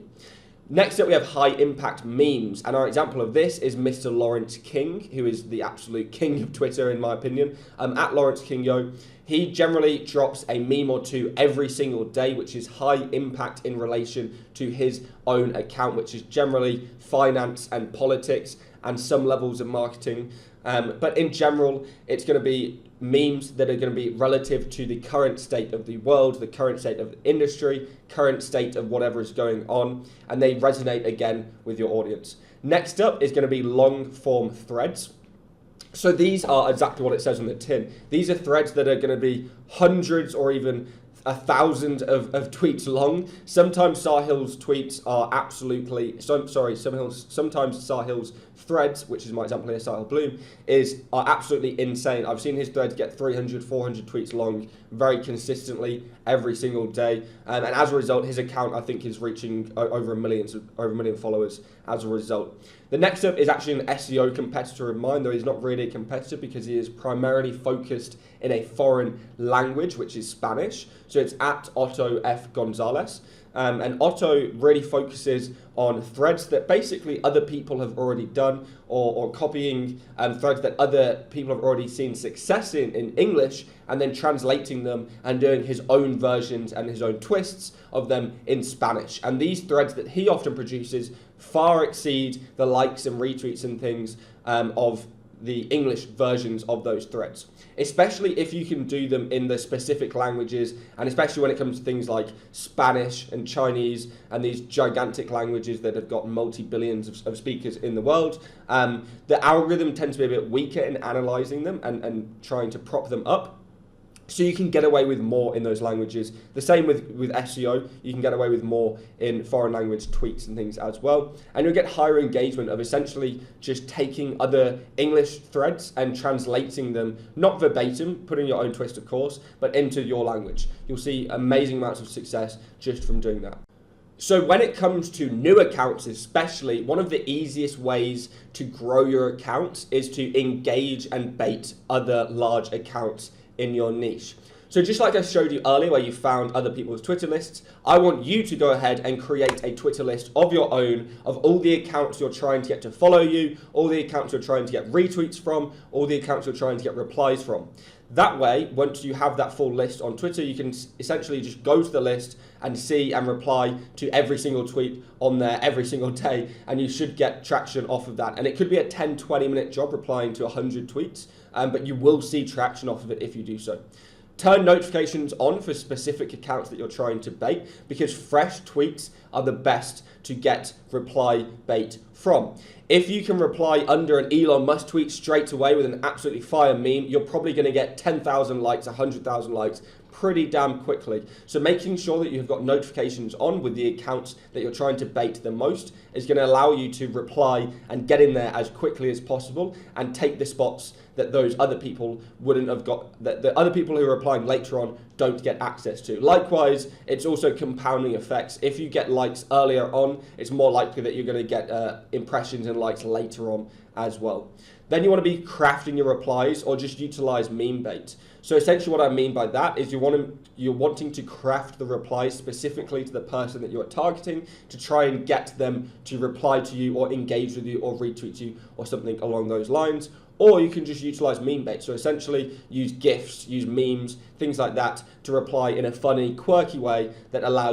Next up, we have high impact memes, and our example of this is Mr. Lawrence King, who is the absolute king of Twitter in my opinion. At Lawrence Kingo, he generally drops a meme or two every single day, which is high impact in relation to his own account, which is generally finance and politics and some levels of marketing. But in general, it's going to be memes that are going to be relative to the current state of the world, the current state of the industry, current state of whatever is going on, and they resonate again with your audience. Next up is going to be long form threads. So these are exactly what it says on the tin. These are threads that are going to be hundreds or even 1,000 of tweets long. Sometimes Sahil's tweets are absolutely, sometimes Sahil's threads, which is my example here, Sahil Bloom, are absolutely insane. I've seen his threads get 300, 400 tweets long very consistently every single day. And as a result, his account, I think, is reaching over a million followers as a result. The next up is actually an SEO competitor of mine, though he's not really a competitor because he is primarily focused in a foreign language, which is Spanish. So it's at Otto F. Gonzalez. And Otto really focuses on threads that basically other people have already done or copying threads that other people have already seen success in English and then translating them and doing his own versions and his own twists of them in Spanish. And these threads that he often produces far exceed the likes and retweets and things of the English versions of those threads, especially if you can do them in the specific languages, and especially when it comes to things like Spanish and Chinese and these gigantic languages that have got multi-billions of speakers in the world. The algorithm tends to be a bit weaker in analyzing them and trying to prop them up. So you can get away with more in those languages. The same with SEO, you can get away with more in foreign language tweets and things as well. And you'll get higher engagement of essentially just taking other English threads and translating them, not verbatim, putting your own twist of course, but into your language. You'll see amazing amounts of success just from doing that. So when it comes to new accounts especially, one of the easiest ways to grow your account is to engage and bait other large accounts in your niche. So just like I showed you earlier where you found other people's Twitter lists, I want you to go ahead and create a Twitter list of your own of all the accounts you're trying to get to follow you, all the accounts you're trying to get retweets from, all the accounts you're trying to get replies from. That way, once you have that full list on Twitter, you can essentially just go to the list and see and reply to every single tweet on there every single day, and you should get traction off of that. And it could be a 10-20 minute job replying to 100 tweets, but you will see traction off of it if you do so. Turn notifications on for specific accounts that you're trying to bait, because fresh tweets are the best to get reply bait from. If you can reply under an Elon Musk tweet straight away with an absolutely fire meme, you're probably going to get 10,000 likes, 100,000 likes pretty damn quickly. So making sure that you've got notifications on with the accounts that you're trying to bait the most is going to allow you to reply and get in there as quickly as possible and take the spots that those other people wouldn't have got, that the other people who are applying later on don't get access to. Likewise, it's also compounding effects. If you get likes earlier on, it's more likely that you're going to get impressions and likes later on as well. Then you want to be crafting your replies or just utilize meme bait. So essentially what I mean by that is you're wanting to craft the replies specifically to the person that you're targeting to try and get them to reply to you or engage with you or retweet you or something along those lines. Or you can just utilize meme bait. So essentially use GIFs, use memes, things like that to reply in a funny, quirky way that allow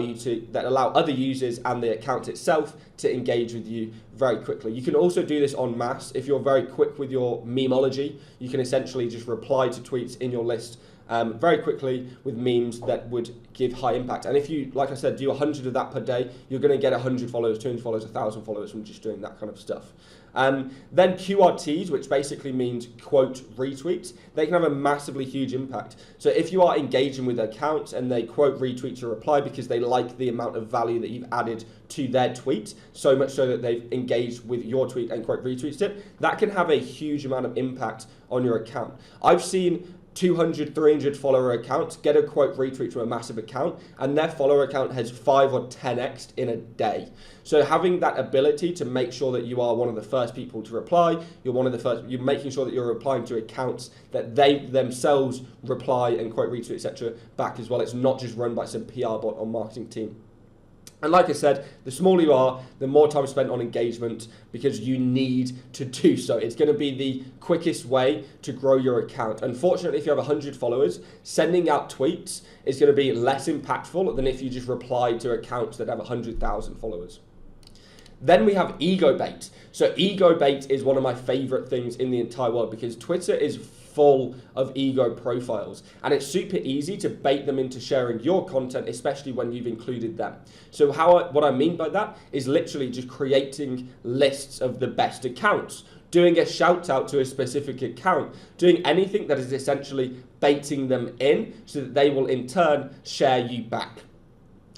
other users and the account itself to engage with you very quickly. You can also do this en masse. If you're very quick with your memeology, you can essentially just reply to tweets in your list very quickly with memes that would give high impact. And if you, like I said, do 100 of that per day, you're going to get 100 followers, 200 followers, 1,000 followers from just doing that kind of stuff. Then QRTs, which basically means quote retweets, they can have a massively huge impact. So if you are engaging with accounts and they quote retweet your reply because they like the amount of value that you've added to their tweet, so much so that they've engaged with your tweet and quote retweeted it, that can have a huge amount of impact on your account. I've seen 200, 300 follower accounts get a quote retweet from a massive account, and their follower account has 5 or 10x in a day. So having that ability to make sure that you are one of the first people to reply, you're making sure that you're replying to accounts that they themselves reply and quote retweet, etc. back as well. It's not just run by some PR bot or marketing team. And like I said, the smaller you are, the more time spent on engagement because you need to do so. It's going to be the quickest way to grow your account. Unfortunately, if you have 100 followers, sending out tweets is going to be less impactful than if you just reply to accounts that have 100,000 followers. Then we have ego bait. So ego bait is one of my favorite things in the entire world because Twitter is full of ego profiles and it's super easy to bait them into sharing your content, especially when you've included them. So what I mean by that is literally just creating lists of the best accounts, doing a shout out to a specific account, doing anything that is essentially baiting them in so that they will in turn share you back.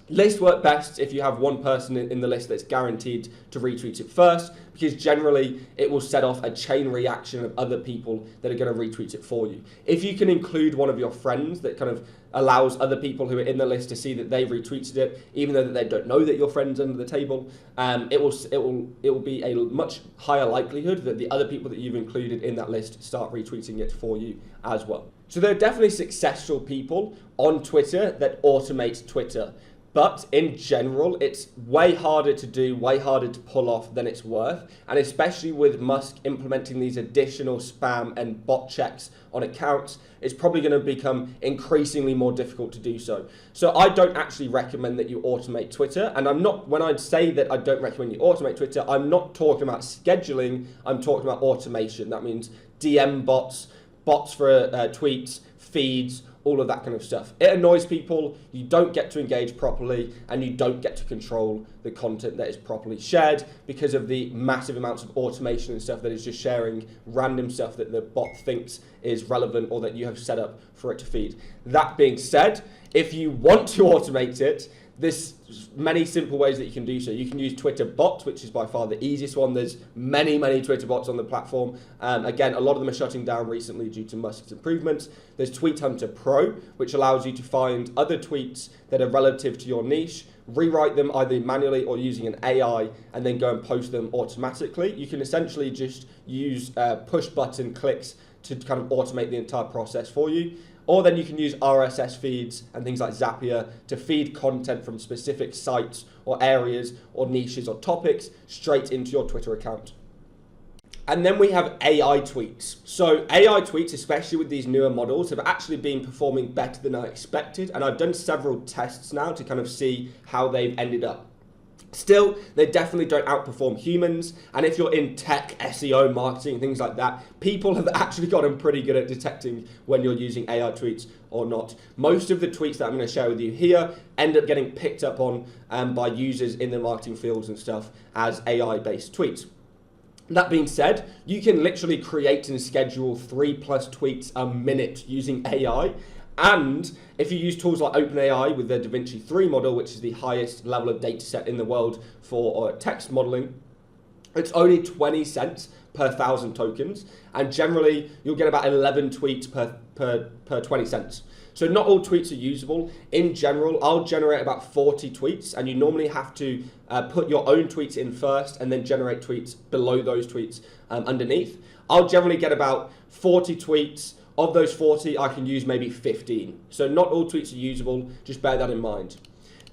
Lists work best if you have one person in the list that's guaranteed to retweet it first, because generally it will set off a chain reaction of other people that are going to retweet it for you. If you can include one of your friends that kind of allows other people who are in the list to see that they've retweeted it, even though they don't know that your friend's under the table, it will be a much higher likelihood that the other people that you've included in that list start retweeting it for you as well. So there are definitely successful people on Twitter that automate Twitter. But in general, it's way harder to do, way harder to pull off than it's worth. And especially with Musk implementing these additional spam and bot checks on accounts, it's probably going to become increasingly more difficult to do so. So I don't actually recommend that you automate Twitter. And when I say that I don't recommend you automate Twitter, I'm not talking about scheduling, I'm talking about automation. That means DM bots, bots for tweets, feeds, all of that kind of stuff. It annoys people, you don't get to engage properly, and you don't get to control the content that is properly shared because of the massive amounts of automation and stuff that is just sharing random stuff that the bot thinks is relevant or that you have set up for it to feed. That being said, if you want to automate it, there's many simple ways that you can do so. You can use Twitter bots, which is by far the easiest one. There's many Twitter bots on the platform. Again, a lot of them are shutting down recently due to Musk's improvements. There's Tweet Hunter Pro, which allows you to find other tweets that are relative to your niche, rewrite them either manually or using an AI, and then go and post them automatically. You can essentially just use push button clicks to kind of automate the entire process for you. Or then you can use RSS feeds and things like Zapier to feed content from specific sites or areas or niches or topics straight into your Twitter account. And then we have AI tweets. So AI tweets, especially with these newer models, have actually been performing better than I expected. And I've done several tests now to kind of see how they've ended up. Still, they definitely don't outperform humans. And if you're in tech, SEO, marketing, things like that, people have actually gotten pretty good at detecting when you're using AI tweets or not. Most of the tweets that I'm going to share with you here end up getting picked up on by users in the marketing fields and stuff as AI-based tweets. That being said, you can literally create and schedule 3+ tweets a minute using AI. And if you use tools like OpenAI with their DaVinci 3 model, which is the highest level of data set in the world for text modeling, it's only 20 cents per 1,000 tokens. And generally, you'll get about 11 tweets per 20 cents. So not all tweets are usable. In general, I'll generate about 40 tweets, and you normally have to put your own tweets in first and then generate tweets below those tweets underneath. I'll generally get about 40 tweets. Of those 40, I can use maybe 15. So not all tweets are usable, just bear that in mind.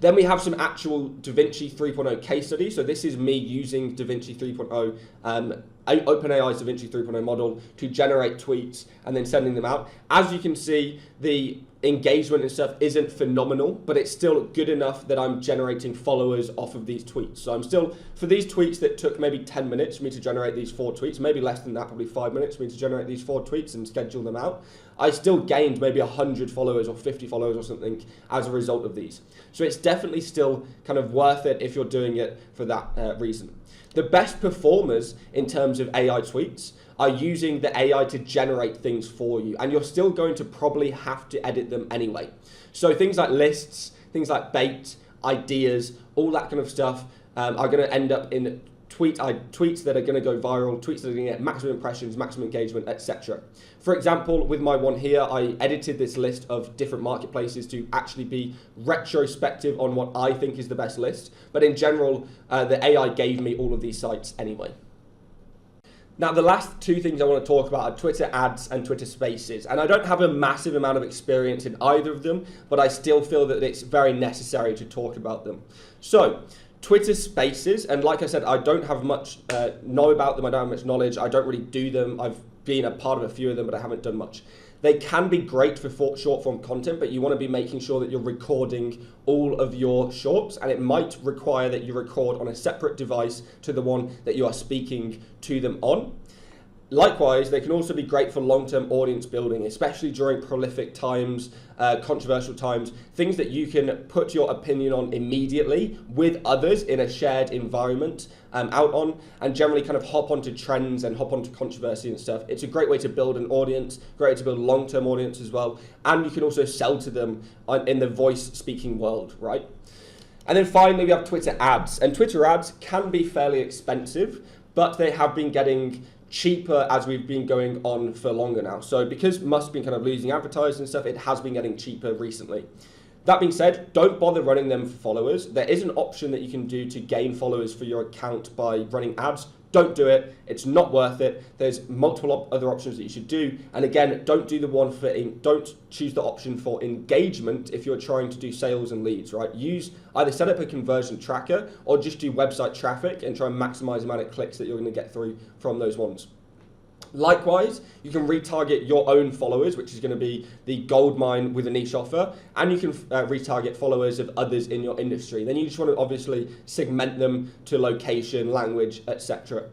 Then we have some actual DaVinci 3.0 case studies. So this is me using DaVinci 3.0, OpenAI's DaVinci 3.0 model to generate tweets and then sending them out. As you can see, the engagement and stuff isn't phenomenal, but it's still good enough that I'm generating followers off of these tweets. So I'm still, for these tweets that took maybe 10 minutes for me to generate these 4 tweets, maybe less than that, probably 5 minutes for me to generate these 4 tweets and schedule them out, I still gained maybe 100 followers or 50 followers or something as a result of these. So it's definitely still kind of worth it if you're doing it for that reason. The best performers in terms of AI tweets are using the AI to generate things for you, and you're still going to probably have to edit them anyway. So things like lists, things like bait, ideas, all that kind of stuff are going to end up in tweets that are going to go viral, tweets that are going to get maximum impressions, maximum engagement, etc. For example, with my one here, I edited this list of different marketplaces to actually be retrospective on what I think is the best list. But in general, the AI gave me all of these sites anyway. Now, the last 2 things I want to talk about are Twitter ads and Twitter Spaces. And I don't have a massive amount of experience in either of them, but I still feel that it's very necessary to talk about them. So, Twitter Spaces, and like I said, I don't have much know about them, I don't have much knowledge, I don't really do them, I've been a part of a few of them, but I haven't done much. They can be great for short form content, but you want to be making sure that you're recording all of your shorts, and it might require that you record on a separate device to the one that you are speaking to them on. Likewise, they can also be great for long-term audience building, especially during prolific times, controversial times, things that you can put your opinion on immediately with others in a shared environment out on, and generally kind of hop onto trends and hop onto controversy and stuff. It's a great way to build an audience, great way to build a long-term audience as well, and you can also sell to them in the voice-speaking world, right? And then finally, we have Twitter ads, and Twitter ads can be fairly expensive, but they have been getting cheaper as we've been going on for longer now. So because Musk's been kind of losing advertisers and stuff, it has been getting cheaper recently. That being said, don't bother running them for followers. There is an option that you can do to gain followers for your account by running ads. Don't do it. It's not worth it. There's multiple other options that you should do. And again, don't do the one for don't choose the option for engagement if you're trying to do sales and leads, right? Either set up a conversion tracker or just do website traffic and try and maximize the amount of clicks that you're going to get through from those ones. Likewise, you can retarget your own followers, which is going to be the gold mine with a niche offer, and you can retarget followers of others in your industry. Then you just want to obviously segment them to location, language, etc.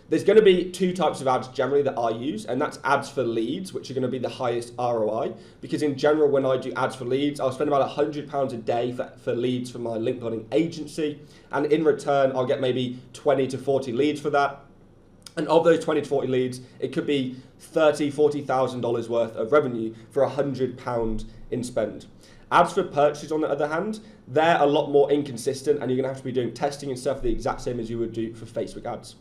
There's going to be 2 types of ads generally that I use, and that's ads for leads, which are going to be the highest ROI, because in general, when I do ads for leads, I'll spend about £100 a day for leads for my link building agency, and in return, I'll get maybe 20 to 40 leads for that. And of those 20 to 40 leads, it could be $30,000, $40,000 worth of revenue for £100 in spend. Ads for purchase, on the other hand, they're a lot more inconsistent, and you're going to have to be doing testing and stuff the exact same as you would do for Facebook ads.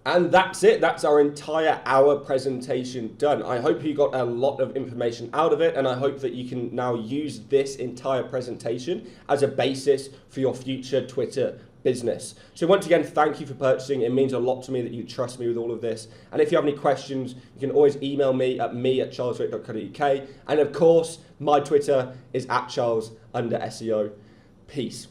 And that's it. That's our entire hour presentation done. I hope you got a lot of information out of it, and I hope that you can now use this entire presentation as a basis for your future Twitter business. So once again, thank you for purchasing. It means a lot to me that you trust me with all of this. And if you have any questions, you can always email me at charlesrick.co.uk. And of course, my Twitter is @charles_SEO. Peace.